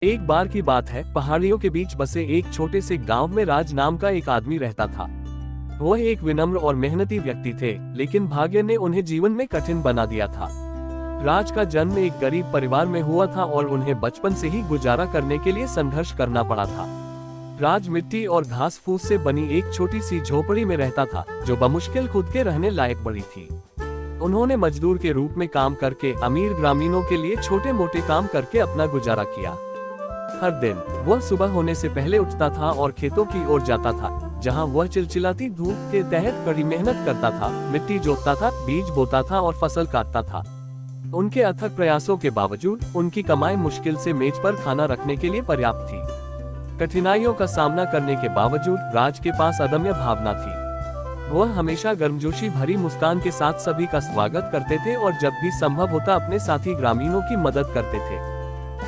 एक बार की बात है, पहाड़ियों के बीच बसे एक छोटे से गांव में राज नाम का एक आदमी रहता था। वह एक विनम्र और मेहनती व्यक्ति थे, लेकिन भाग्य ने उन्हें जीवन में कठिन बना दिया था। राज का जन्म एक गरीब परिवार में हुआ था और उन्हें बचपन से ही गुजारा करने के लिए संघर्ष करना पड़ा था। राज मिट्टी और घास फूस से बनी एक छोटी सी झोपड़ी में रहता था, जो बमुश्किल खुद के रहने लायक बड़ी थी। उन्होंने मजदूर के रूप में काम करके अमीर ग्रामीणों के लिए छोटे मोटे काम करके अपना गुजारा किया। हर दिन वह सुबह होने से पहले उठता था और खेतों की ओर जाता था, जहां वह चिलचिलाती धूप के तहत कड़ी मेहनत करता था, मिट्टी जोतता था, बीज बोता था और फसल काटता था। उनके अथक प्रयासों के बावजूद उनकी कमाई मुश्किल से मेज पर खाना रखने के लिए पर्याप्त थी। कठिनाइयों का सामना करने के बावजूद राज के पास अदम्य भावना थी। वह हमेशा गर्मजोशी भरी मुस्कान के साथ सभी का स्वागत करते थे और जब भी संभव होता अपने साथी ग्रामीणों की मदद करते थे।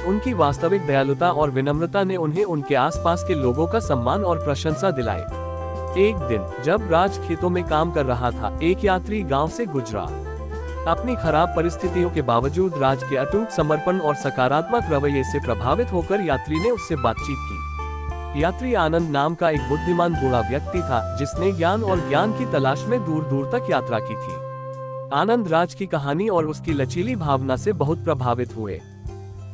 उनकी वास्तविक दयालुता और विनम्रता ने उन्हें उनके आसपास के लोगों का सम्मान और प्रशंसा दिलाई। एक दिन जब राज खेतों में काम कर रहा था, एक यात्री गांव से गुजरा। अपनी खराब परिस्थितियों के बावजूद राज के अटूट समर्पण और सकारात्मक रवैये से प्रभावित होकर यात्री ने उससे बातचीत की। यात्री आनंद नाम का एक बुद्धिमान बूढ़ा व्यक्ति था, जिसने ज्ञान और ज्ञान की तलाश में दूर दूर तक यात्रा की थी। आनंद राज की कहानी और उसकी लचीली भावना से बहुत प्रभावित हुए।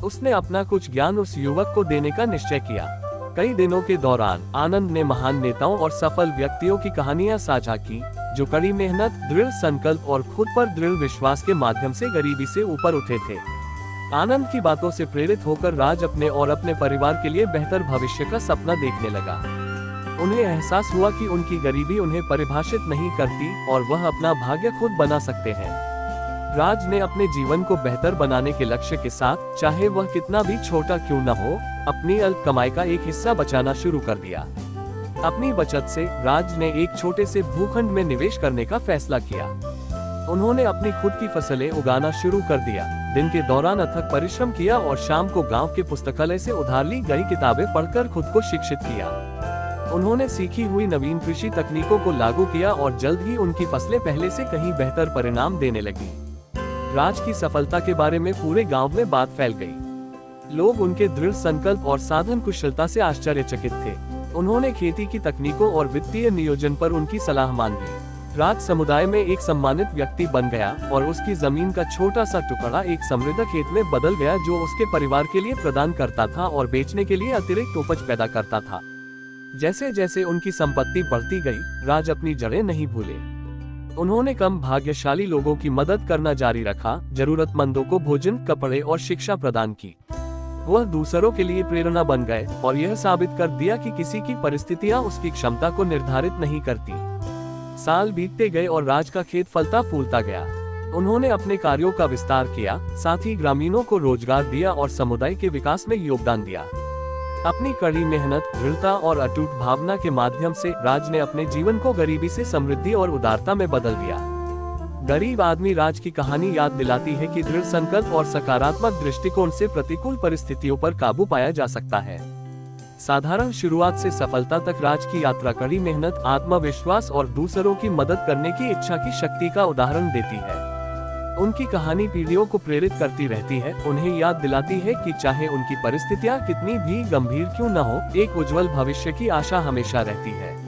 उसने अपना कुछ ज्ञान उस युवक को देने का निश्चय किया। कई दिनों के दौरान आनंद ने महान नेताओं और सफल व्यक्तियों की कहानियां साझा की, जो कड़ी मेहनत, दृढ़ संकल्प और खुद पर दृढ़ विश्वास के माध्यम से गरीबी से ऊपर उठे थे। आनंद की बातों से प्रेरित होकर राज अपने और अपने परिवार के लिए बेहतर भविष्य का सपना देखने लगा। उन्हें एहसास हुआ कि उनकी गरीबी उन्हें परिभाषित नहीं करती और वह अपना भाग्य खुद बना सकते हैं। राज ने अपने जीवन को बेहतर बनाने के लक्ष्य के साथ, चाहे वह कितना भी छोटा क्यों न हो, अपनी अल्प कमाई का एक हिस्सा बचाना शुरू कर दिया। अपनी बचत से राज ने एक छोटे से भूखंड में निवेश करने का फैसला किया। उन्होंने अपनी खुद की फसलें उगाना शुरू कर दिया, दिन के दौरान अथक परिश्रम किया और शाम को गांव के पुस्तकालय से उधार ली गई किताबें पढ़कर खुद को शिक्षित किया। उन्होंने सीखी हुई नवीन कृषि तकनीकों को लागू किया और जल्द ही उनकी फसलें पहले से कहीं बेहतर परिणाम देने लगी। राज की सफलता के बारे में पूरे गांव में बात फैल गई। लोग उनके दृढ़ संकल्प और साधन कुशलता से आश्चर्यचकित थे। उन्होंने खेती की तकनीकों और वित्तीय नियोजन पर उनकी सलाह मांगी। राज समुदाय में एक सम्मानित व्यक्ति बन गया और उसकी जमीन का छोटा सा टुकड़ा एक समृद्ध खेत में बदल गया, जो उसके परिवार के लिए प्रदान करता था और बेचने के लिए अतिरिक्त उपज पैदा करता था। जैसे जैसे उनकी संपत्ति बढ़ती गई, राज अपनी जड़ें नहीं भूले। उन्होंने कम भाग्यशाली लोगों की मदद करना जारी रखा, जरूरतमंदों को भोजन, कपड़े और शिक्षा प्रदान की। वह दूसरों के लिए प्रेरणा बन गए और यह साबित कर दिया कि किसी की परिस्थितियां उसकी क्षमता को निर्धारित नहीं करती। साल बीतते गए और राज का खेत फलता फूलता गया। उन्होंने अपने कार्यों का विस्तार किया, साथ ही ग्रामीणों को रोजगार दिया और समुदाय के विकास में योगदान दिया। अपनी कड़ी मेहनत, दृढ़ता और अटूट भावना के माध्यम से राज ने अपने जीवन को गरीबी से समृद्धि और उदारता में बदल दिया। गरीब आदमी राज की कहानी याद दिलाती है कि दृढ़ संकल्प और सकारात्मक दृष्टिकोण से प्रतिकूल परिस्थितियों पर काबू पाया जा सकता है। साधारण शुरुआत से सफलता तक राज की यात्रा कड़ी मेहनत, आत्मविश्वास और दूसरों की मदद करने की इच्छा की शक्ति का उदाहरण देती है। उनकी कहानी पीढ़ियों को प्रेरित करती रहती है, उन्हें याद दिलाती है कि चाहे उनकी परिस्थितियां कितनी भी गंभीर क्यों न हो, एक उज्जवल भविष्य की आशा हमेशा रहती है।